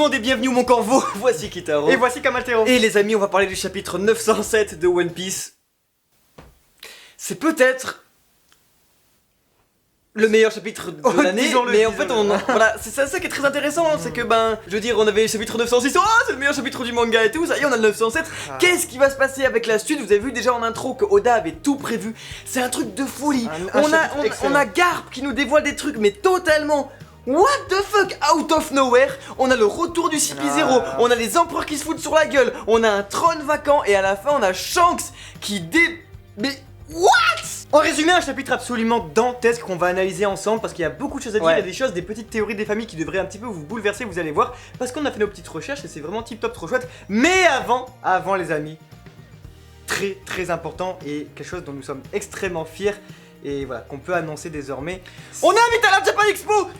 monde et bienvenue au Mon Corvo, voici Kitaro. Et voici Kamaltero. Et les amis, on va parler du chapitre 907 de One Piece. C'est peut-être le meilleur chapitre de l'année, mais en fait, voilà, c'est ça qui est très intéressant, c'est que je veux dire, on avait le chapitre 906, c'est le meilleur chapitre du manga et tout, ça y est, on a le 907. Qu'est-ce qui va se passer avec la suite? Vous avez vu déjà en intro que Oda avait tout prévu, c'est un truc de folie. On a Garp qui nous dévoile des trucs, mais totalement. What the fuck, out of nowhere. On a le retour du CP0, on a les empereurs qui se foutent sur la gueule, on a un trône vacant et à la fin on a Shanks qui Mais what? En résumé, un chapitre absolument dantesque qu'on va analyser ensemble parce qu'il y a beaucoup de choses à dire, il y a des choses, des petites théories des familles qui devraient un petit peu vous bouleverser, vous allez voir, parce qu'on a fait nos petites recherches et c'est vraiment tip top, trop chouette. Mais avant les amis, très important et quelque chose dont nous sommes extrêmement fiers et voilà, qu'on peut annoncer désormais. On invite à la Japan Expo.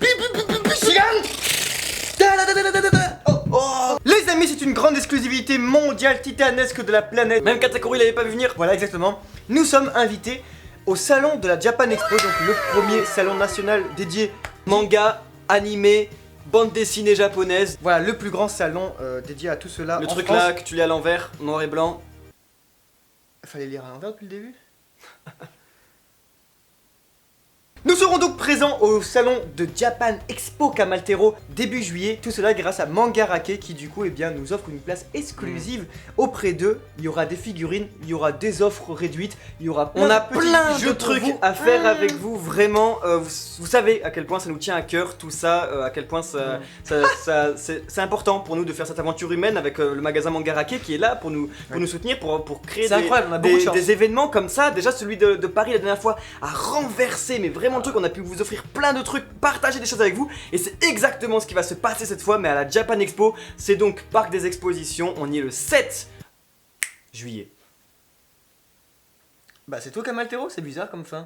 Les amis, c'est une grande exclusivité mondiale titanesque de la planète. Même Katakuri l'avait pas vu venir. Voilà, exactement. Nous sommes invités au salon de la Japan Expo, donc le premier salon national dédié manga, animé, bande dessinée japonaise. Voilà, le plus grand salon dédié à tout cela. Le en truc France. là que tu lis à l'envers, noir et blanc. Fallait lire à l'envers depuis le début. Nous serons donc présents au salon de Japan Expo Kamaltero début juillet, tout cela grâce à Mangarake qui du coup nous offre une place exclusive auprès d'eux. Il y aura des figurines, il y aura des offres réduites, il y aura plein de trucs à faire avec vous, vraiment. Vous savez à quel point ça nous tient à cœur tout ça, à quel point c'est important pour nous de faire cette aventure humaine avec le magasin Mangarake qui est là pour nous soutenir, pour créer des événements comme ça. Déjà celui de Paris la dernière fois a renversé, mais vraiment le truc, on a pu vous offrir plein de trucs, partager des choses avec vous et c'est exactement ce qui va se passer cette fois mais à la Japan Expo. C'est donc Parc des Expositions, on y est le 7 juillet. Bah c'est toi Kamaltero, c'est bizarre comme fin.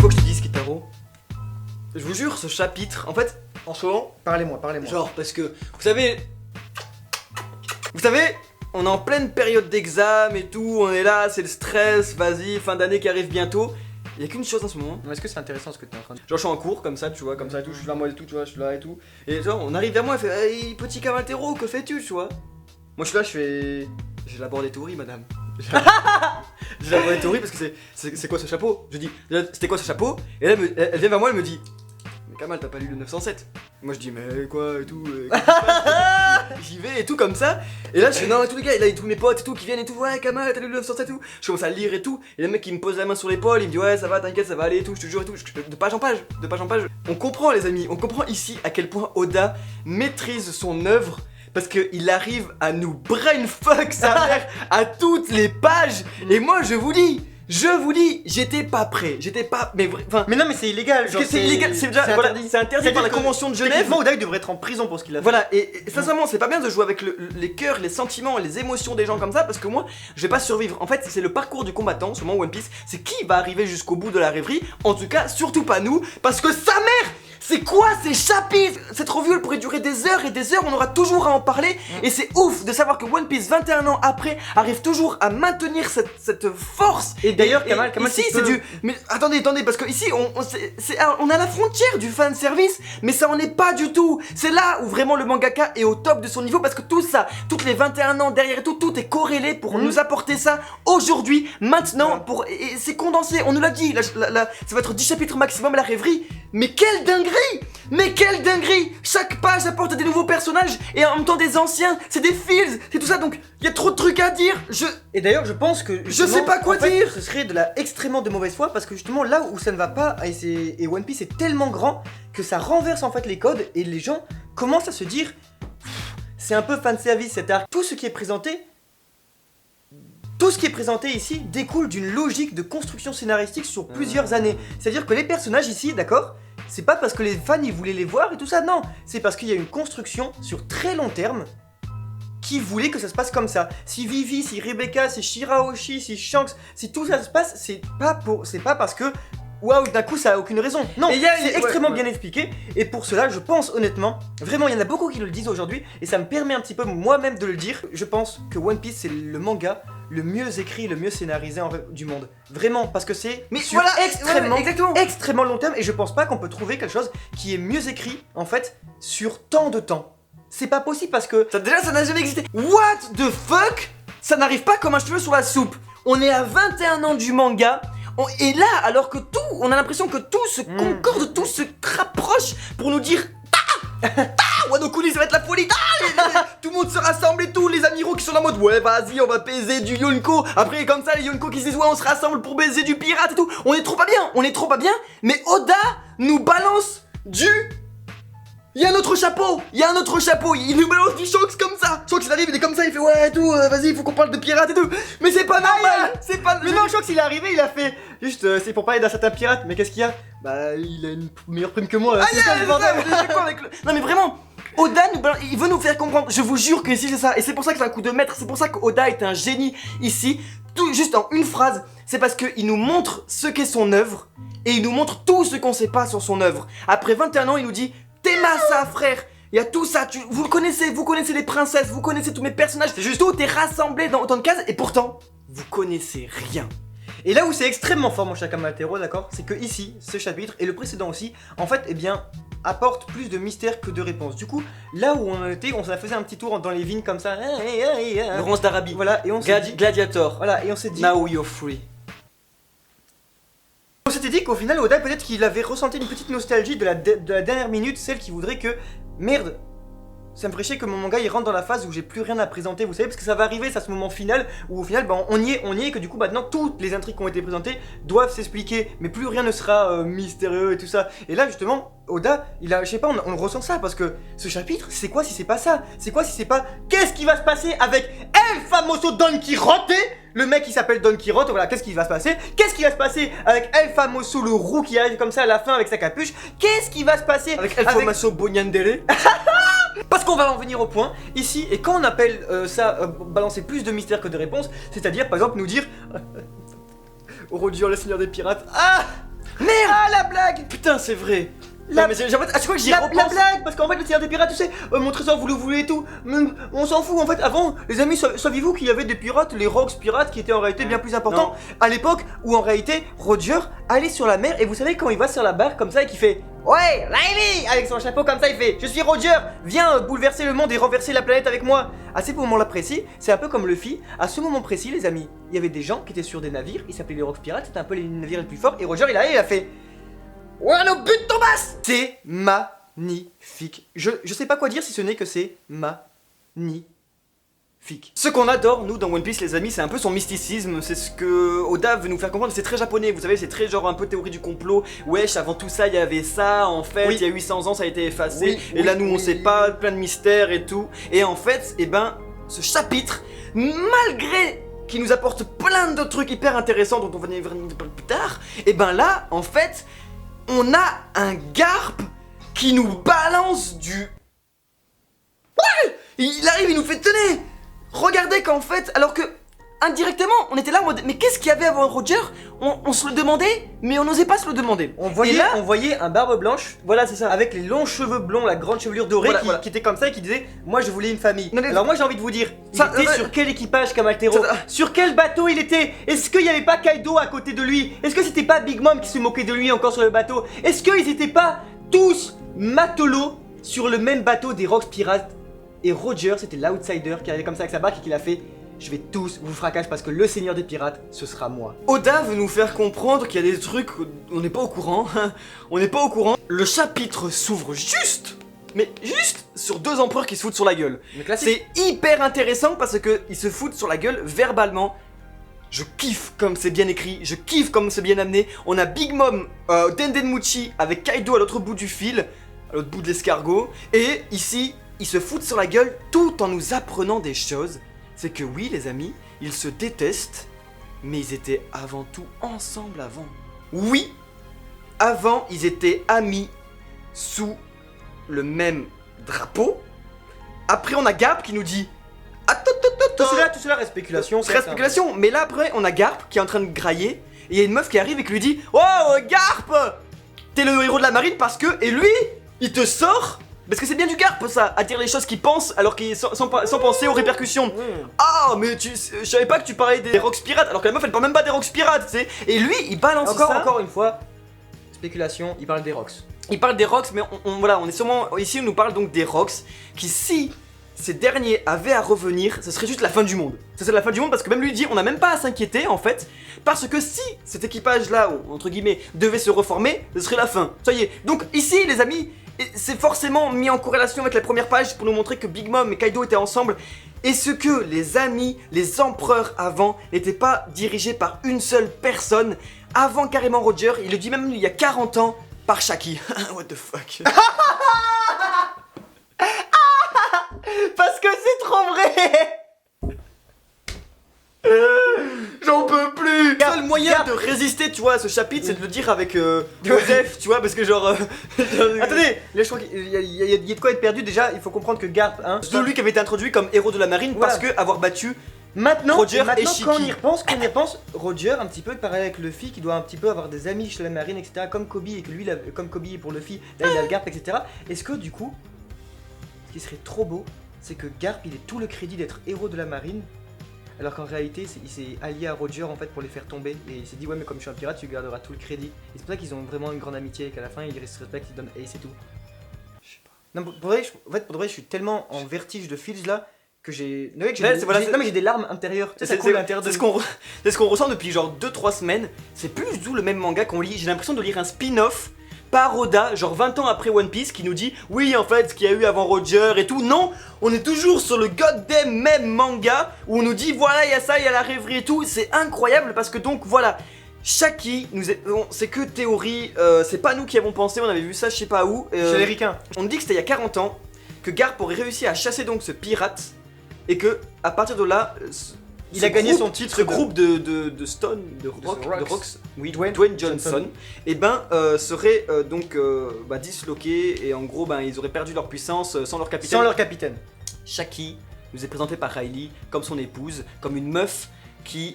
Faut que je te dise Kitaro, je vous jure ce chapitre, en fait, en ce moment, Parlez-moi. genre parce que, vous savez, on est en pleine période d'examen et tout, on est là, c'est le stress, vas-y, fin d'année qui arrive bientôt. Il y a qu'une chose en ce moment. Est-ce que c'est intéressant ce que tu es en train de dire? Genre je suis en cours comme ça, tu vois, comme ça et tout, je suis là moi et tout, tu vois, je suis là et tout. Et genre on arrive vers moi, elle fait hey, petit Kamaltero, que fais-tu, tu vois? Moi je suis là, je fais j'élabore des théories, madame. J'élabore des théories parce que c'est quoi ce chapeau? Je dis c'était quoi ce chapeau? Et là elle vient vers moi, elle me dit mais Kamal, t'as pas lu le 907? Moi je dis mais quoi et tout, j'y vais et tout comme ça. Et là je fais non et tous les gars, et là tous mes potes et tout qui viennent et tout, ouais Kamal t'as lu le 907 et tout. Je commence à lire et tout, et le mec qui me pose la main sur l'épaule, il me dit ouais ça va t'inquiète ça va aller et tout, je te jure et tout, de page en page. On comprend les amis, on comprend ici à quel point Oda maîtrise son œuvre. Parce qu'il arrive à nous brainfuck sa mère à toutes les pages. Et moi je vous dis, j'étais pas prêt, Mais non mais c'est illégal, genre c'est illégal, c'est interdit par la convention de Genève. Techniquement Oda il devrait être en prison pour ce qu'il a fait. Voilà, et sincèrement c'est pas bien de jouer avec les cœurs, les sentiments, les émotions des gens comme ça. Parce que moi je vais pas survivre. En fait c'est le parcours du combattant, sûrement One Piece. C'est qui va arriver jusqu'au bout de la rêverie. En tout cas surtout pas nous. Parce que sa mère, c'est quoi ces chapitres? Cette revue elle pourrait durer des heures et des heures, on aura toujours à en parler. Et c'est ouf de savoir que One Piece 21 ans après arrive toujours à maintenir cette force. Et d'ailleurs Kamal ici c'est du... Mais attendez parce que ici on a la frontière du fan service. Mais ça en est pas du tout. C'est là où vraiment le mangaka est au top de son niveau. Parce que tout ça, toutes les 21 ans derrière et tout est corrélé pour nous apporter ça aujourd'hui, maintenant. Et c'est condensé, on nous l'a dit, ça va être 10 chapitres maximum la rêverie. Mais quelle dinguerie! Chaque page apporte des nouveaux personnages et en même temps des anciens, c'est des fils, c'est tout ça, donc il y a trop de trucs à dire. Et d'ailleurs je pense que je sais pas quoi dire. Ce serait de la extrêmement de mauvaise foi parce que justement là où ça ne va pas et One Piece est tellement grand que ça renverse en fait les codes et les gens commencent à se dire c'est un peu fanservice cet arc. Tout ce qui est présenté ici découle d'une logique de construction scénaristique sur plusieurs années. C'est-à-dire que les personnages ici, d'accord, c'est pas parce que les fans ils voulaient les voir et tout ça, non. C'est parce qu'il y a une construction sur très long terme qui voulait que ça se passe comme ça. Si Vivi, si Rebecca, si Shirahoshi, si Shanks, si tout ça se passe, c'est pas parce que waouh, d'un coup ça a aucune raison. Non, c'est extrêmement bien expliqué. Et pour cela, je pense honnêtement, vraiment, il y en a beaucoup qui le disent aujourd'hui, et ça me permet un petit peu moi-même de le dire. Je pense que One Piece c'est le manga le mieux écrit, le mieux scénarisé du monde. Vraiment, parce que c'est sur extrêmement long terme, et je pense pas qu'on peut trouver quelque chose qui est mieux écrit en fait sur tant de temps. C'est pas possible parce que déjà ça n'a jamais existé. What the fuck? Ça n'arrive pas comme un cheveu sur la soupe. On est à 21 ans du manga. Et là, alors que tout, on a l'impression que tout se concorde, tout se rapproche pour nous dire Wano Kuni, ça va être la folie. Tout le monde se rassemble et tout, les amiraux qui sont en mode ouais vas-y on va baiser du Yonko. Après comme ça les Yonko qui se disent ouais on se rassemble pour baiser du pirate et tout. On est trop pas bien, mais Oda nous balance il y a un autre chapeau, il nous balance du Shanks comme ça. Shanks il arrive, il est comme ça, il fait ouais tout, vas-y faut qu'on parle de pirates et tout. Mais c'est pas normal, c'est pas... Mais non, Shanks il est arrivé, il a fait juste c'est pour parler d'un certain pirate, mais qu'est-ce qu'il y a? Bah il a une meilleure prime que moi. Non mais vraiment, Oda il veut nous faire comprendre, je vous jure que si c'est ça. Et c'est pour ça que c'est un coup de maître, c'est pour ça que Oda est un génie ici. Tout juste en une phrase, c'est parce qu'il nous montre ce qu'est son œuvre. Et il nous montre tout ce qu'on sait pas sur son œuvre. Après 21 ans il nous dit Temasa frère, il y a tout ça, vous le connaissez, vous connaissez les princesses, vous connaissez tous mes personnages, c'est juste tout est rassemblé dans autant de cases et pourtant, vous connaissez rien. Et là où c'est extrêmement fort mon cher Kamatero, d'accord, c'est que ici, ce chapitre et le précédent aussi, en fait, eh bien, apportent plus de mystère que de réponses. Du coup, là où on était, on s'en faisait un petit tour dans les vignes comme ça, le Ronce d'Arabie, voilà, et on s'est dit, Gladiator, voilà, et on s'est dit, now you're free. On s'était dit qu'au final, Oda, peut-être qu'il avait ressenti une petite nostalgie de la dernière minute, celle qui voudrait que... Merde, ça me ferait chier que mon manga il rentre dans la phase où j'ai plus rien à présenter, vous savez, parce que ça va arriver, c'est à ce moment final, où au final, bah, on y est, et que du coup, maintenant, toutes les intrigues qui ont été présentées doivent s'expliquer, mais plus rien ne sera mystérieux et tout ça. Et là, justement, Oda, il a, je sais pas, on le ressent ça, parce que ce chapitre, c'est quoi si c'est pas ça? C'est quoi si c'est pas... Qu'est-ce qui va se passer avec El Famoso Don Quijote? Le mec qui s'appelle Don Quijote, voilà, qu'est-ce qui va se passer? Qu'est-ce qui va se passer avec El Famoso le roux qui arrive comme ça à la fin avec sa capuche? Qu'est-ce qui va se passer avec El Famoso Bonyandere? Parce qu'on va en venir au point ici, et quand on appelle balancer plus de mystères que de réponses, c'est-à-dire par exemple nous dire Roger le seigneur des pirates. Ah merde! Ah la blague! Putain c'est vrai! Non, mais à chaque fois que j'y repense... La blague, parce qu'en fait le seigneur des pirates, tu sais, mon trésor vous le voulez et tout, on s'en fout en fait. Avant, les amis, saviez-vous qu'il y avait des pirates, les Rocks pirates, qui étaient en réalité bien plus importants à l'époque où en réalité Roger allait sur la mer, et vous savez quand il va sur la barre comme ça et qu'il fait ouais, Riley, avec son chapeau comme ça, il fait je suis Roger, viens bouleverser le monde et renverser la planète avec moi. À ces moments-là précis, c'est un peu comme Luffy. À ce moment précis, les amis, il y avait des gens qui étaient sur des navires, ils s'appelaient les Rocks pirates, c'était un peu les navires les plus forts, et Roger il a fait ouais, le but Thomas! C'est magnifique. Je sais pas quoi dire si ce n'est que c'est magnifique. Ce qu'on adore, nous, dans One Piece, les amis, c'est un peu son mysticisme. C'est ce que Oda veut nous faire comprendre. C'est très japonais, vous savez, c'est très genre un peu théorie du complot. Wesh, avant tout ça, il y avait ça. En fait, il y a 800 ans, ça a été effacé. Et là, nous, on sait pas, plein de mystères et tout. Et en fait, eh ben, ce chapitre, malgré qui nous apporte plein d'autres trucs hyper intéressants dont on va venir parler plus tard, et ben là, en fait, on a un Garp qui nous balance du... Il arrive, il nous fait tenez. Regardez qu'en fait, alors que indirectement, on était là en mode mais qu'est-ce qu'il y avait avant Roger? On se le demandait, mais on n'osait pas se le demander. On voyait un barbe blanche, voilà c'est ça, avec les longs cheveux blonds, la grande chevelure dorée qui était comme ça et qui disait moi je voulais une famille. Alors moi j'ai envie de vous dire, il était sur quel équipage Kamatero? Sur quel bateau il était? Est-ce qu'il n'y avait pas Kaido à côté de lui? Est-ce que c'était pas Big Mom qui se moquait de lui encore sur le bateau? Est-ce qu'ils étaient pas tous matelots sur le même bateau des Rocks pirates? Et Roger c'était l'outsider qui arrivait comme ça avec sa barque et qui l'a fait je vais tous vous fracasser parce que le seigneur des pirates, ce sera moi. Oda veut nous faire comprendre qu'il y a des trucs, on n'est pas au courant, on n'est pas au courant. Le chapitre s'ouvre juste sur deux empereurs qui se foutent sur la gueule. C'est hyper intéressant parce que ils se foutent sur la gueule verbalement. Je kiffe comme c'est bien écrit, je kiffe comme c'est bien amené. On a Big Mom, Dendenmuchi avec Kaido à l'autre bout du fil, à l'autre bout de l'escargot. Et ici, ils se foutent sur la gueule tout en nous apprenant des choses. C'est que oui les amis, ils se détestent, mais ils étaient avant tout ensemble avant. Oui, avant ils étaient amis sous le même drapeau. Après on a Garp qui nous dit Tout cela reste spéculation. C'est spéculation, mais là après on a Garp qui est en train de grailler et il y a une meuf qui arrive et qui lui dit oh Garp, t'es le héros de la marine parce que, et lui il te sort, parce que c'est bien du Garp ça, à dire les choses qu'il pense alors qu'il sans penser aux répercussions. Ah mais je savais pas que tu parlais des Rox pirates alors que la meuf elle parle même pas des Rox pirates, tu sais. Et lui il balance encore une fois, spéculation, il parle des Rox. Il parle des Rox, mais voilà, on est sûrement ici on nous parle donc des Rox qui si ces derniers avaient à revenir, ce serait juste la fin du monde. Ce serait la fin du monde parce que même lui dit on n'a même pas à s'inquiéter en fait, parce que si cet équipage là, entre guillemets, devait se reformer, ce serait la fin. Ça y est. Donc ici les amis, c'est forcément mis en corrélation avec la première page pour nous montrer que Big Mom et Kaido étaient ensemble. Et ce que les amis, les empereurs avant, n'étaient pas dirigés par une seule personne. Avant carrément Roger, il le dit même il y a 40 ans, par Shaki. What the fuck. Parce que c'est trop vrai. J'en peux plus. Le seul moyen de résister, tu vois, à ce chapitre, c'est de le dire avec Joseph, tu vois, parce que genre... Attendez, là je crois qu'il y a de quoi être perdu. Déjà, il faut comprendre que Garp, hein, c'est lui qui avait été introduit comme héros de la marine parce que avoir battu Roger et Shiki. Quand on y repense, Roger, un petit peu, il paraît avec Luffy, qui doit un petit peu avoir des amis chez la marine, etc. Comme Kobe, et que lui, comme Kobe est pour Luffy, là il a le Garp, etc. Est-ce que du coup, ce qui serait trop beau, c'est que Garp, il ait tout le crédit d'être héros de la marine, alors qu'en réalité, il s'est allié à Roger en fait pour les faire tomber, et il s'est dit ouais mais comme je suis un pirate, tu garderas tout le crédit. Et c'est pour ça qu'ils ont vraiment une grande amitié, et qu'à la fin, ils se respectent, ils donnent Ace et tout. Je sais pas. Non, pour vrai, je suis tellement en vertige de feels là, que j'ai... Non mais j'ai des larmes intérieures. C'est ce qu'on ressent depuis genre 2-3 semaines. C'est plus d'où le même manga qu'on lit. J'ai l'impression de lire un spin-off par Oda, genre 20 ans après One Piece, qui nous dit oui en fait ce qu'il y a eu avant Roger et tout. Non, on est toujours sur le goddamn même manga où on nous dit voilà il y a ça, il y a la rêverie et tout. C'est incroyable parce que donc voilà, Shaki, c'est que théorie, c'est pas nous qui avons pensé, on avait vu ça je sais pas où. Chez les ricains. On dit que c'était il y a 40 ans que Garp aurait réussi à chasser donc ce pirate et que à partir de là il a gagné son titre. Ce groupe de Stone, de Rox, oui, Dwayne Johnson, et ben serait donc disloqué et en gros ben ils auraient perdu leur puissance sans leur capitaine. Sans leur capitaine. Shaki nous est présenté par Riley comme son épouse, comme une meuf qui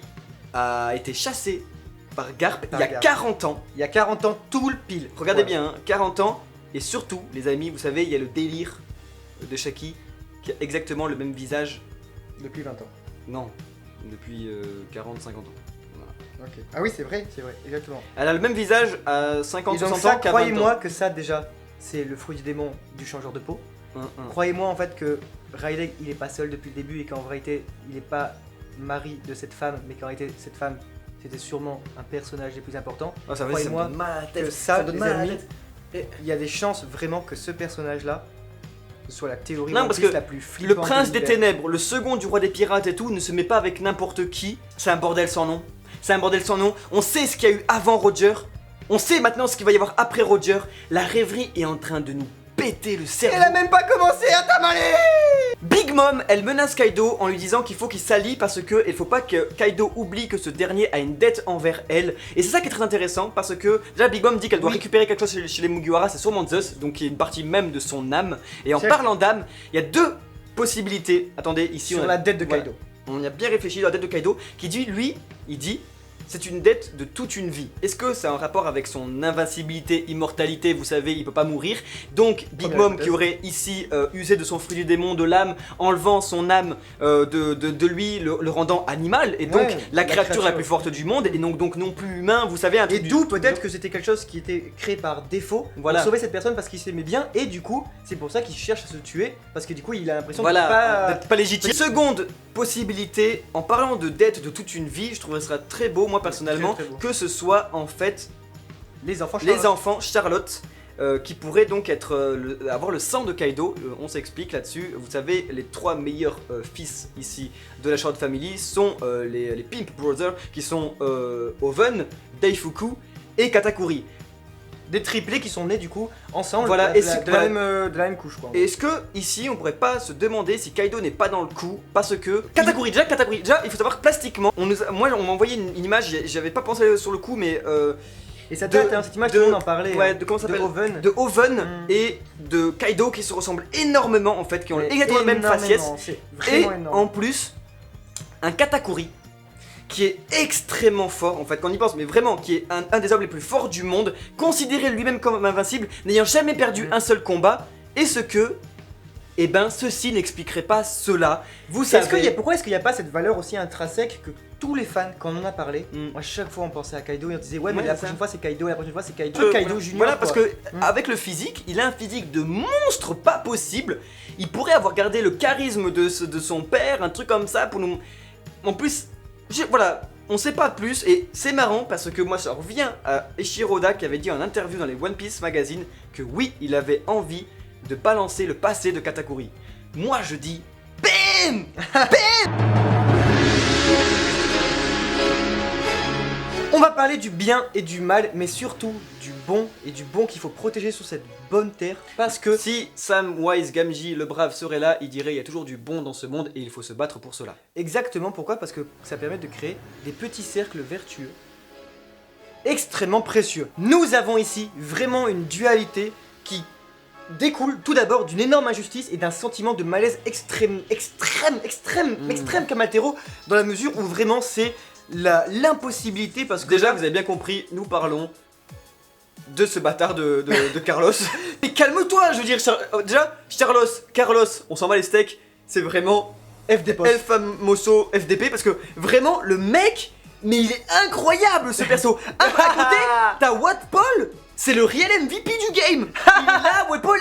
a été chassée par Garp il y a 40 ans. Il y a 40 ans tout le pile. Regardez bien, hein, 40 ans, et surtout les amis, vous savez, il y a le délire de Shaki qui a exactement le même visage. Depuis 20 ans. Non. Depuis 40-50 ans. Voilà. Ok. Ah oui, c'est vrai, exactement. Elle a le même visage à 50-60 ans qu'à 20 ans. Croyez-moi que ça, déjà, c'est le fruit du démon du changeur de peau. Croyez-moi en fait que Riley, il est pas seul depuis le début et qu'en vérité, il est pas mari de cette femme, mais qu'en réalité, cette femme, c'était sûrement un personnage des plus importants. Oh, croyez-moi que ça, les amis, il y a des chances vraiment que ce personnage-là soit la théorie la plus flippante. Le prince des ténèbres, le second du roi des pirates et tout, ne se met pas avec n'importe qui. C'est un bordel sans nom. C'est un bordel sans nom. On sait ce qu'il y a eu avant Roger. On sait maintenant ce qu'il va y avoir après Roger. La rêverie est en train de nous péter le cerveau. Elle a même pas commencé à t'amaler. Big Mom, elle menace Kaido en lui disant qu'il faut qu'il s'allie parce que il faut pas que Kaido oublie que ce dernier a une dette envers elle. Et c'est ça qui est très intéressant parce que déjà Big Mom dit qu'elle doit récupérer quelque chose chez les Mugiwara, c'est sûrement Zeus, donc qui est une partie même de son âme. Et en parlant d'âme, il y a deux possibilités. Attendez, ici sur la dette de Kaido. On y a bien réfléchi sur la dette de Kaido qui dit, lui, il dit c'est une dette de toute une vie. Est-ce que c'est un rapport avec son invincibilité, immortalité, vous savez, il peut pas mourir. Donc Big Mom qui aurait ici usé de son fruit du démon, de l'âme, enlevant son âme de lui, le rendant animal, et donc la créature la plus forte du monde, et donc non plus humain, vous savez. Et d'où peut-être que c'était quelque chose qui était créé par défaut pour sauver cette personne parce qu'il s'aimait bien, et du coup c'est pour ça qu'il cherche à se tuer, parce que du coup il a l'impression d'être pas légitime. Seconde possibilité, en parlant de dette de toute une vie, je trouverais ça très beau, moi personnellement, que ce soit en fait les enfants Charlotte qui pourraient donc être avoir le sang de Kaido. On s'explique là-dessus. Vous savez, les trois meilleurs fils ici de la Charlotte Family sont les Pimp Brothers, qui sont Oven, Daifuku et Katakuri. Des triplés qui sont nés du coup ensemble, voilà, de la même couche quoi. Et est-ce que ici on pourrait pas se demander si Kaido n'est pas dans le coup parce que Katakuri, déjà il faut savoir plastiquement, moi on m'a envoyé une image, j'avais pas pensé sur le coup mais et ça date, cette image tout le monde en parlait. Ouais, de comment ça s'appelle, de Oven et de Kaido qui se ressemblent énormément en fait, qui ont exactement la même faciès. Et en plus un Katakuri qui est extrêmement fort, en fait, quand on y pense, mais vraiment, qui est un des hommes les plus forts du monde, considéré lui-même comme invincible, n'ayant jamais perdu un seul combat, et ce que, eh ben, ceci n'expliquerait pas cela. Vous savez... Pourquoi est-ce qu'il n'y a pas cette valeur aussi intrinsèque que tous les fans, quand on en a parlé, à chaque fois on pensait à Kaido et on disait ouais mais la prochaine fois c'est Kaido, la prochaine fois c'est Kaido, Kaido Junior. Voilà, parce que avec le physique, il a un physique de monstre pas possible. Il pourrait avoir gardé le charisme de son père, un truc comme ça pour nous... En plus, voilà, on sait pas plus et c'est marrant parce que moi ça revient à Eiichiro Oda qui avait dit en interview dans les One Piece Magazine que oui, il avait envie de balancer le passé de Katakuri. Moi je dis BAM BAM. On va parler du bien et du mal, mais surtout du bon et du bon qu'il faut protéger sur cette bonne terre. Parce que si Samwise Gamgee le brave serait là, il dirait il y a toujours du bon dans ce monde et il faut se battre pour cela. Exactement, pourquoi? Parce que ça permet de créer des petits cercles vertueux extrêmement précieux. Nous avons ici vraiment une dualité qui découle tout d'abord d'une énorme injustice et d'un sentiment de malaise extrême comme Altero, dans la mesure où vraiment c'est l'impossibilité, parce que déjà vous avez bien compris, nous parlons de ce bâtard de Carlos. Mais calme-toi, je veux dire, déjà Carlos, on s'en va les steaks, c'est vraiment FD El Famoso FDP, parce que vraiment le mec, mais il est incroyable ce perso. À côté, t'as Watt-Paul, c'est le réel MVP du game. Il est là, Watt-Paul,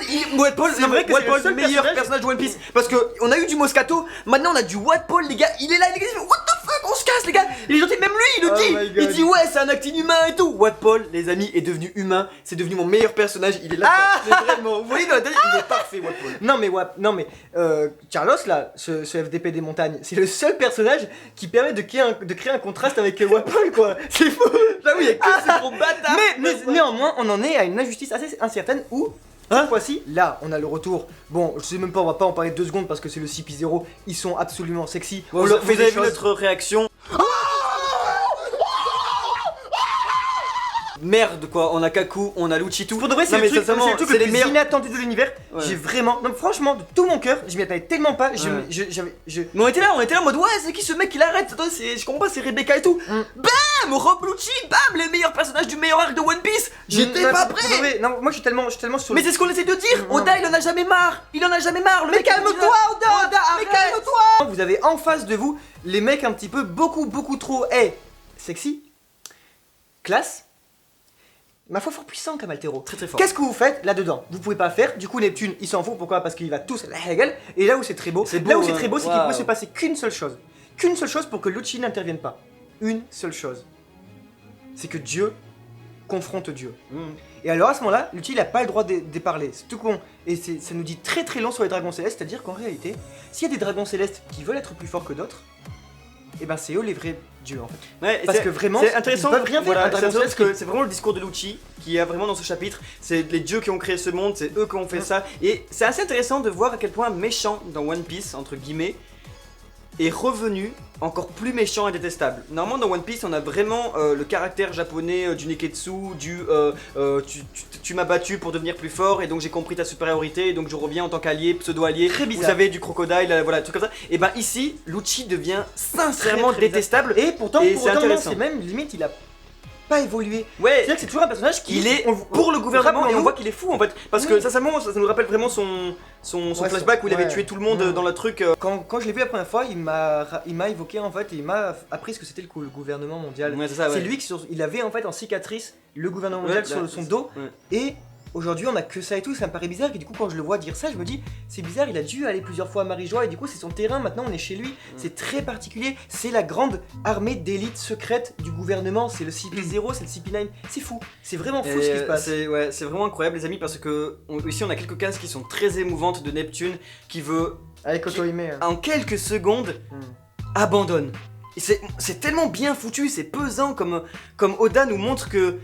c'est vrai que c'est le meilleur personnage de One Piece. Parce que on a eu du Moscato, maintenant on a du Watt-Paul, les gars, il est là, les gars, il fait, what the fuck, on se casse les gars. Il est gentil, même lui il le dit. Il dit ouais, c'est un acte inhumain et tout. Watt-Paul, les amis, est devenu humain, c'est devenu mon meilleur personnage, il est là. Mais vraiment, vous voyez dans la tête, il est parfait Watt-Paul. Non mais Carlos là, ce FDP des montagnes, c'est le seul personnage qui permet de créer un contraste avec Watt-Paul quoi. C'est fou. Là où il y a que ce gros bâtard. Mais néanmoins, on en est à une injustice assez incertaine où cette fois-ci, là, on a le retour. Bon, je sais même pas, on va pas en parler 2 secondes parce que c'est le CP0. Ils sont absolument sexy. Vous avez vu notre réaction? Merde quoi, on a Kaku, on a Luchitu. Pour de vrai, c'est le truc le plus inattendu de l'univers. J'ai vraiment, non franchement, de tout mon cœur, je m'y attendais tellement pas. Mais on était là en mode ouais, c'est qui ce mec qui l'arrête? Je comprends pas, c'est Rebecca et tout. Bam, Rob Lucci, bam, les meilleurs personnages du meilleur arc de One Piece. J'étais pas prêt. Non, moi je suis tellement sur. Mais c'est ce qu'on essaie de dire. Oda, il en a jamais marre. Le Mais mec, calme-toi, Oda, mais calme-toi. Vous avez en face de vous les mecs un petit peu beaucoup trop sexy, classe. Ma foi, fort puissant comme Altero. Très fort. Qu'est-ce que vous faites là-dedans? Vous pouvez pas faire. Du coup, Neptune, il s'en fout. Pourquoi? Parce qu'il va tous la Hegel. Et là où c'est très beau, c'est qu'il peut se passer qu'une seule chose. Qu'une seule chose pour que Lucci n'intervienne pas. Une seule chose. C'est que Dieu confronte Dieu. Et alors à ce moment-là, Lucci il a pas le droit de parler. C'est tout con. Et ça nous dit très long sur les dragons célestes. C'est-à-dire qu'en réalité, s'il y a des dragons célestes qui veulent être plus forts que d'autres, et ben c'est eux les vrais dieux en fait. Ouais, parce que vraiment, c'est intéressant. Ils peuvent rien faire. Parce que c'est vraiment le discours de Lucci qui a vraiment dans ce chapitre. C'est les dieux qui ont créé ce monde, c'est eux qui ont fait ça. Et c'est assez intéressant de voir à quel point méchant dans One Piece entre guillemets est revenu encore plus méchant et détestable. Normalement dans One Piece on a vraiment le caractère japonais du Neketsu, tu m'as battu pour devenir plus fort et donc j'ai compris ta supériorité et donc je reviens en tant qu'allié, pseudo-allié. Très bizarre. Vous savez du crocodile, voilà, truc comme ça. Et ben ici, Lucci devient sincèrement très détestable. Et pourtant, c'est intéressant. C'est même limite il a pas évolué. Ouais. C'est-à-dire que c'est toujours un personnage qui il est pour le gouvernement et on voit qu'il est fou en fait. Parce que ça nous rappelle vraiment son flashback où il avait tué tout le monde dans le truc. Quand je l'ai vu la première fois, il m'a évoqué en fait, et il m'a appris ce que c'était le gouvernement mondial. Ouais, c'est lui il avait en fait en cicatrice le gouvernement mondial sur son dos. Et aujourd'hui on a que ça et tout, ça me paraît bizarre. Et du coup quand je le vois dire ça, je me dis c'est bizarre, il a dû aller plusieurs fois à Marie-Joie et du coup c'est son terrain, maintenant on est chez lui. C'est très particulier, c'est la grande armée d'élite secrète du gouvernement, c'est le CP0, c'est le CP9, c'est fou, c'est vraiment fou ce qui se passe. C'est vraiment incroyable les amis parce que ici on a quelques cases qui sont très émouvantes de Neptune qui veut avec Otohime en quelques secondes abandonne. C'est tellement bien foutu, c'est pesant comme Oda nous montre que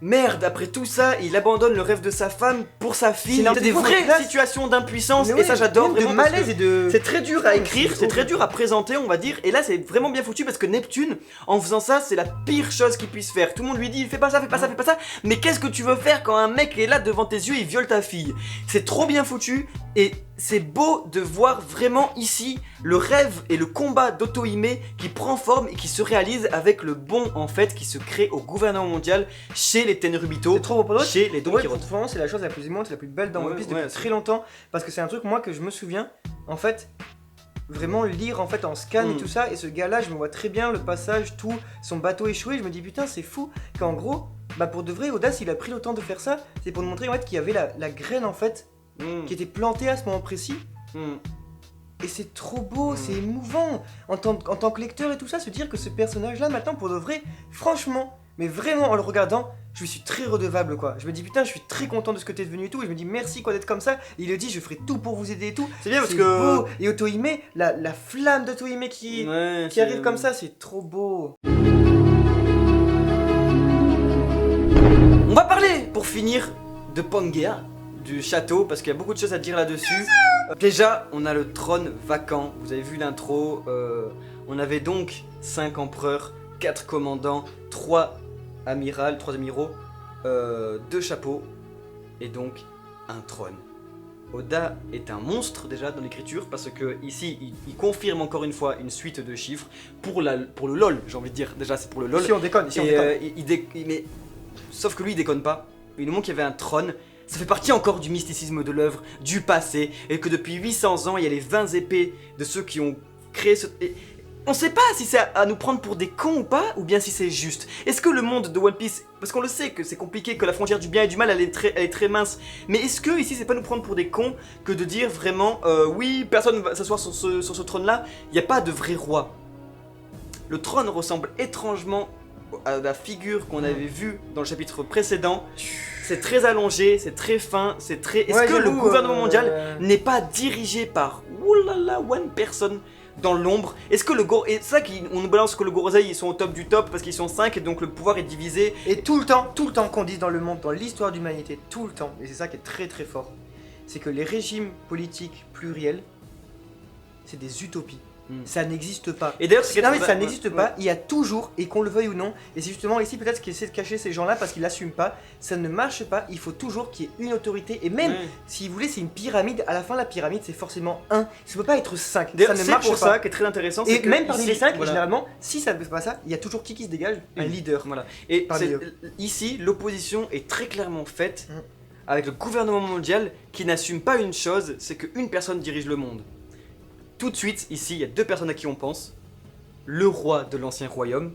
merde, après tout ça, il abandonne le rêve de sa femme pour sa fille. C'est des vraies situations d'impuissance et ça j'adore vraiment. De malaise et de. C'est très dur à écrire, c'est très dur à présenter, on va dire. Et là, c'est vraiment bien foutu parce que Neptune, en faisant ça, c'est la pire chose qu'il puisse faire. Tout le monde lui dit, fais pas ça, fais pas ça, fais pas ça. Mais qu'est-ce que tu veux faire quand un mec est là devant tes yeux, il viole ta fille? C'est trop bien foutu et c'est beau de voir vraiment ici le rêve et le combat d'Otohime qui prend forme et qui se réalise avec le bon en fait qui se crée au gouvernement mondial chez les Tenryubito, C'est trop beau pour d'autres. chez les Don Ouais, Quirote. franchement, c'est la chose la plus aimante, la plus belle dans Ouais, One Piece ouais, depuis c'est- très longtemps. Parce que c'est un truc, moi, que je me souviens, en fait, vraiment lire en fait en scan et tout ça. Et ce gars-là, je me vois très bien le passage, tout, son bateau échoué. Je me dis, putain, c'est fou qu'en gros, bah pour de vrai, Oda, s'il a pris le temps de faire ça, c'est pour nous montrer en fait qu'il y avait la graine en fait qui était plantée à ce moment précis. Et c'est trop beau, c'est émouvant en tant que lecteur et tout ça, se dire que ce personnage-là, maintenant, pour de vrai, franchement, mais vraiment en le regardant, je lui suis très redevable quoi. Je me dis putain, je suis très content de ce que t'es devenu et tout, et je me dis merci quoi d'être comme ça. Et il le dit, je ferai tout pour vous aider et tout. C'est bien parce C'est que beau. Et Otohime, la flamme d'Otohime qui arrive comme ça, c'est trop beau. On va parler pour finir de Pangea, du château, parce qu'il y a beaucoup de choses à dire là-dessus. Déjà, on a le trône vacant. Vous avez vu l'intro. On avait donc 5 empereurs, 4 commandants, 3 amiraux, 2 chapeaux et donc un trône. Oda est un monstre déjà dans l'écriture parce que ici il confirme encore une fois une suite de chiffres pour le LOL, j'ai envie de dire. Déjà c'est pour le LOL. Ici on déconne, ici on Et, déconne. mais sauf que lui il déconne pas. Il nous montre qu'il y avait un trône. Ça fait partie encore du mysticisme de l'œuvre, du passé, et que depuis 800 ans il y a les 20 épées de ceux qui ont créé ce. Et on sait pas si c'est à nous prendre pour des cons ou pas, ou bien si c'est juste. Est-ce que le monde de One Piece, parce qu'on le sait que c'est compliqué, que la frontière du bien et du mal elle est très mince, mais est-ce que ici c'est pas nous prendre pour des cons que de dire vraiment oui, personne va s'asseoir sur ce trône là, il n'y a pas de vrai roi. Le trône ressemble étrangement à la figure qu'on avait vue dans le chapitre précédent. C'est très allongé, c'est très fin, c'est très. Est-ce que le gouvernement mondial n'est pas dirigé par oulala one person dans l'ombre? Est-ce que et c'est ça qu'on nous balance que le Gorosei ils sont au top du top parce qu'ils sont 5 et donc le pouvoir est divisé. Et tout le temps qu'on dise dans le monde, dans l'histoire de l'humanité, tout le temps, et c'est ça qui est très très fort, c'est que les régimes politiques pluriels, c'est des utopies. Ça n'existe pas. Et d'ailleurs, Non mais ça n'existe pas, il y a toujours, et qu'on le veuille ou non, et c'est justement ici peut-être qu'ils essaient de cacher ces gens-là parce qu'ils l'assument pas, ça ne marche pas, il faut toujours qu'il y ait une autorité, et même si vous voulez c'est une pyramide, à la fin la pyramide c'est forcément 1, ça peut pas être 5, D'ailleurs, ça ne c'est marche pour pas. ça qui est très intéressant. Et c'est que même parmi ici, les 5, voilà. généralement, si ça ne fait pas ça, il y a toujours qui se dégage, un leader. Voilà. Et Parmi ici, l'opposition est très clairement faite avec le gouvernement mondial qui n'assume pas une chose, c'est qu'une personne dirige le monde. Tout de suite, ici, il y a 2 personnes à qui on pense. Le roi de l'ancien royaume.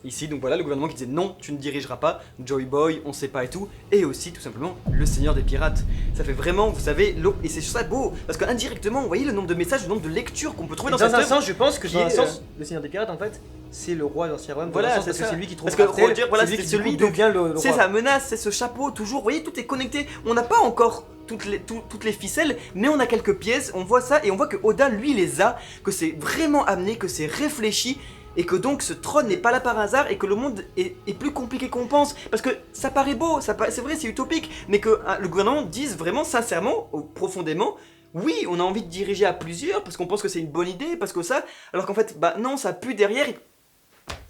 Ici, donc voilà, le gouvernement qui disait non, tu ne dirigeras pas, Joy Boy, on sait pas et tout. Et aussi, tout simplement, le seigneur des pirates. Ça fait vraiment, vous savez, et c'est ça beau, parce qu'indirectement, vous voyez le nombre de messages, le nombre de lectures qu'on peut trouver dans Dans cette un œuvre. sens, je pense que qui dans un est, sens, le Seigneur des Pirates en fait, c'est le roi de l'ancien royaume. Voilà, dans un sens, c'est parce que ça. c'est lui qui trouve Parce que Raphaël, Roger, voilà, c'est lui c'est qui celui du coup, devient le C'est roi. sa menace, c'est ce chapeau, toujours. Vous voyez, tout est connecté. On n'a pas encore toutes les ficelles, mais on a quelques pièces. On voit ça et on voit que Oda, lui, les a, que c'est vraiment amené, que c'est réfléchi. Et que donc ce trône n'est pas là par hasard et que le monde est plus compliqué qu'on pense. Parce que ça paraît beau, c'est vrai, c'est utopique, mais que le gouvernement dise vraiment sincèrement, profondément, oui, on a envie de diriger à plusieurs parce qu'on pense que c'est une bonne idée, parce que ça, alors qu'en fait, bah non, ça pue derrière.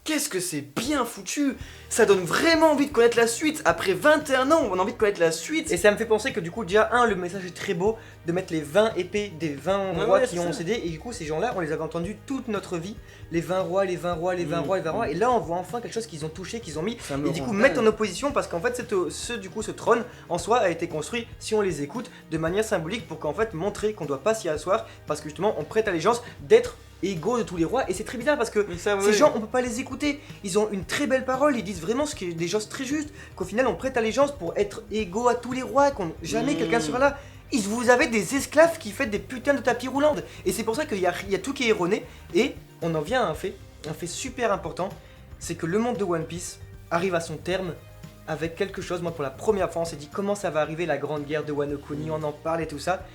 Qu'est-ce que c'est bien foutu! Ça donne vraiment envie de connaître la suite. Après 21 ans, on a envie de connaître la suite. Et ça me fait penser que du coup, déjà, le message est très beau de mettre les 20 épées des 20 rois qui ont cédé. Et du coup, ces gens-là, on les avait entendus toute notre vie. Les 20 rois, les 20 rois, les 20 rois, les 20 rois. Et là, on voit enfin quelque chose qu'ils ont touché, qu'ils ont mis. Et du coup, mettre en opposition parce qu'en fait, ce trône en soi a été construit, si on les écoute, de manière symbolique pour qu'en fait montrer qu'on doit pas s'y asseoir parce que justement, on prête allégeance d'être égaux de tous les rois. Et c'est très bizarre parce que ces gens, on peut pas les écouter. Ils ont une très belle parole, ils disent vraiment ce qui est des choses très justes. Qu'au final, on prête allégeance pour être égaux à tous les rois, qu'on jamais quelqu'un sera là. Vous avez des esclaves qui font des putains de tapis roulants. Et c'est pour ça qu'il y a tout qui est erroné. Et on en vient à un fait super important, c'est que le monde de One Piece arrive à son terme avec quelque chose. Moi, pour la première fois, on s'est dit comment ça va arriver, la grande guerre de Wano Kuni, on en parle et tout ça.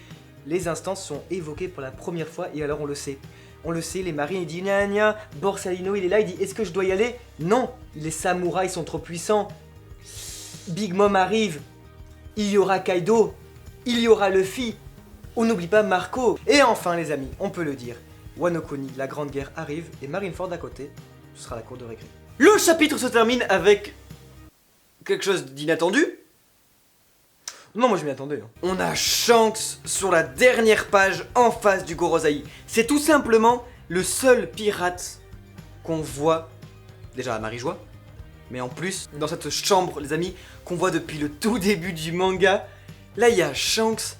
Les instances sont évoquées pour la première fois et alors on le sait. On le sait, les marines, il dit gna gna, Borsalino il est là, il dit est-ce que je dois y aller? Non, les samouraïs sont trop puissants. Big Mom arrive, il y aura Kaido, il y aura Luffy, on n'oublie pas Marco. Et enfin les amis, on peut le dire, Wano Kuni, la grande guerre arrive et Marineford à côté, ce sera la cour de récré. Le chapitre se termine avec quelque chose d'inattendu. Non, moi je m'y attendais. Hein. On a Shanks sur la dernière page en face du Gorosei. C'est tout simplement le seul pirate qu'on voit, déjà à Marijoie, mais en plus dans cette chambre, les amis, qu'on voit depuis le tout début du manga. Là, il y a Shanks.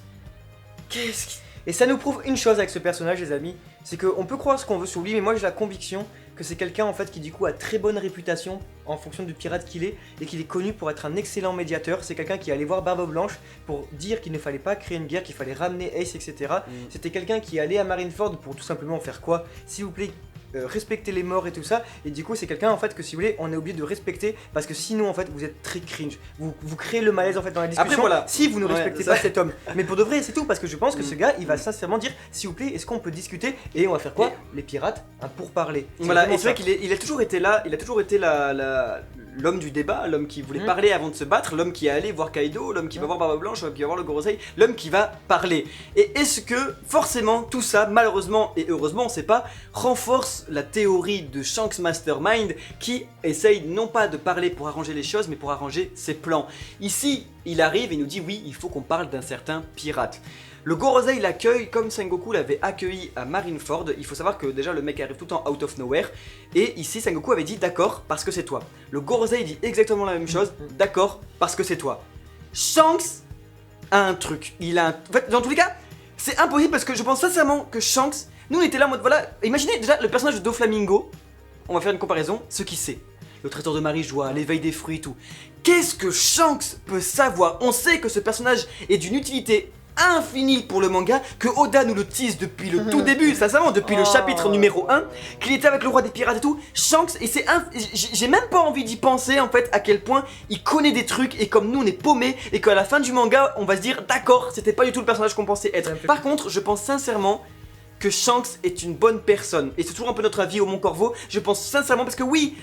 Qu'est-ce qui... Et ça nous prouve une chose avec ce personnage, les amis, c'est qu'on peut croire ce qu'on veut sur lui, mais moi j'ai la conviction que c'est quelqu'un en fait qui du coup a très bonne réputation en fonction du pirate qu'il est et qu'il est connu pour être un excellent médiateur. C'est quelqu'un qui est allé voir Barbe Blanche pour dire qu'il ne fallait pas créer une guerre, qu'il fallait ramener Ace, etc. C'était quelqu'un qui allait à Marineford pour tout simplement faire quoi? S'il vous plaît, respecter les morts et tout ça, et du coup c'est quelqu'un en fait que si vous voulez on est obligé de respecter parce que sinon en fait vous êtes très cringe, vous créez le malaise en fait dans la discussion. Après, voilà. Si vous ne respectez pas cet homme, mais pour de vrai c'est tout, parce que je pense que ce gars il va sincèrement dire s'il vous plaît est-ce qu'on peut discuter et on va faire quoi? Les pirates, un pourparler. Voilà, et c'est vrai qu'il a toujours été là, il a toujours été l'homme du débat, l'homme qui voulait parler avant de se battre, l'homme qui est allé voir Kaido, l'homme qui va voir Barbe Blanche, l'homme qui va voir le Gorosei, l'homme qui va parler. Et est-ce que forcément tout ça, malheureusement et heureusement on sait pas, renforce la théorie de Shanks Mastermind qui essaye non pas de parler pour arranger les choses mais pour arranger ses plans. Ici il arrive et nous dit oui il faut qu'on parle d'un certain pirate. Le Gorosei l'accueille comme Sengoku l'avait accueilli à Marineford. Il faut savoir que déjà le mec arrive tout le temps out of nowhere. Et ici Sengoku avait dit d'accord parce que c'est toi. Le Gorosei dit exactement la même chose, d'accord parce que c'est toi. Shanks a un truc. En fait dans tous les cas c'est impossible parce que je pense sincèrement que Shanks, nous on était là en mode voilà, imaginez déjà le personnage de Doflamingo, on va faire une comparaison, ce qu'il sait. Le traiteur de Marijoie, l'éveil des fruits et tout. Qu'est-ce que Shanks peut savoir? On sait que ce personnage est d'une utilité infinie pour le manga, que Oda nous le tease depuis le tout début, sincèrement, depuis le chapitre numéro 1, qu'il était avec le roi des pirates et tout. Shanks, et j'ai même pas envie d'y penser en fait à quel point il connaît des trucs et comme nous on est paumés et qu'à la fin du manga on va se dire d'accord, c'était pas du tout le personnage qu'on pensait être. Par contre, je pense sincèrement que Shanks est une bonne personne et c'est toujours un peu notre avis au Mont Corvo. Je pense sincèrement parce que oui,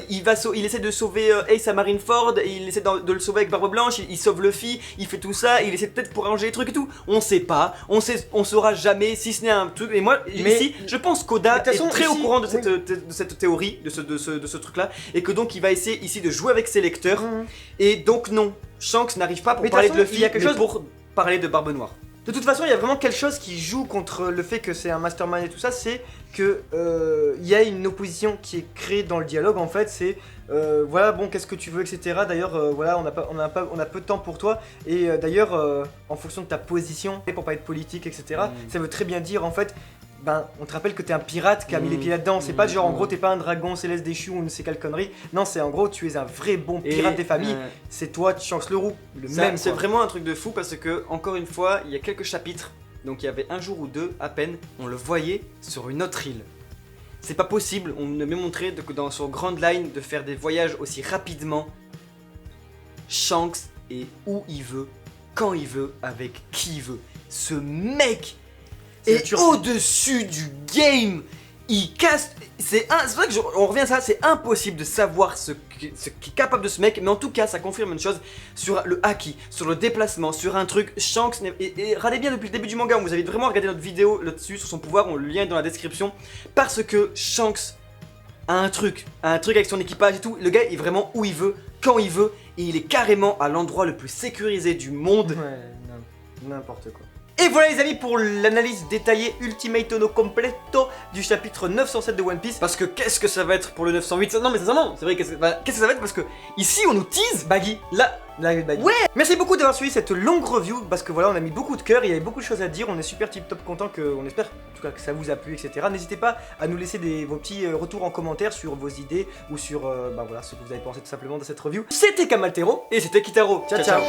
il essaie de sauver Ace à Marineford, et il essaie de le sauver avec Barbe Blanche, il sauve Luffy, il fait tout ça, il essaie peut-être pour arranger les trucs et tout. On sait pas, on saura jamais si ce n'est un truc. Et moi ici, je pense qu'Oda est très au courant de cette théorie, de ce truc là, et que donc il va essayer ici de jouer avec ses lecteurs. Et donc non, Shanks n'arrive pas pour parler de Luffy, mais pour parler de Barbe Noire. De toute façon, il y a vraiment quelque chose qui joue contre le fait que c'est un mastermind et tout ça, c'est que il y a une opposition qui est créée dans le dialogue en fait, c'est voilà bon qu'est-ce que tu veux etc. D'ailleurs voilà on a peu de temps pour toi et d'ailleurs en fonction de ta position, pour pas être politique etc. Ça veut très bien dire en fait. Ben, on te rappelle que t'es un pirate qui a mis les pieds là-dedans. C'est pas genre en gros t'es pas un dragon céleste déchu ou ne sais quelle connerie. Non, c'est en gros tu es un vrai bon pirate des familles. C'est toi, Shanks le roux. C'est vraiment un truc de fou parce que, encore une fois, il y a quelques chapitres. Donc il y avait un jour ou deux à peine, on le voyait sur une autre île. C'est pas possible, on ne m'est montré sur Grand Line de faire des voyages aussi rapidement. Shanks est où il veut, quand il veut, avec qui il veut. Ce mec est au-dessus du game. Il casse. C'est vrai que on revient à ça, c'est impossible de savoir ce qui est capable de ce mec, mais en tout cas ça confirme une chose sur le haki, sur le déplacement, sur un truc. Shanks, et regardez bien depuis le début du manga, vous avez vraiment regardé notre vidéo là-dessus sur son pouvoir, on le lien dans la description, parce que Shanks a un truc avec son équipage et tout. Le gars est vraiment où il veut, quand il veut, et il est carrément à l'endroit le plus sécurisé du monde. Ouais, n'importe quoi. Et voilà les amis pour l'analyse détaillée Ultimate no Completo du chapitre 907 de One Piece. Parce que qu'est-ce que ça va être pour le 908? Non mais sincèrement, c'est vrai, qu'est-ce que ça va être parce que ici on nous tease Baggy, là Baggy. Ouais. Merci beaucoup d'avoir suivi cette longue review parce que voilà on a mis beaucoup de cœur, il y avait beaucoup de choses à dire, on est super tip top content on espère en tout cas que ça vous a plu etc. N'hésitez pas à nous laisser vos petits retours en commentaire sur vos idées ou sur bah voilà ce que vous avez pensé tout simplement de cette review. C'était Kamaltero et c'était Kitaro. Ciao.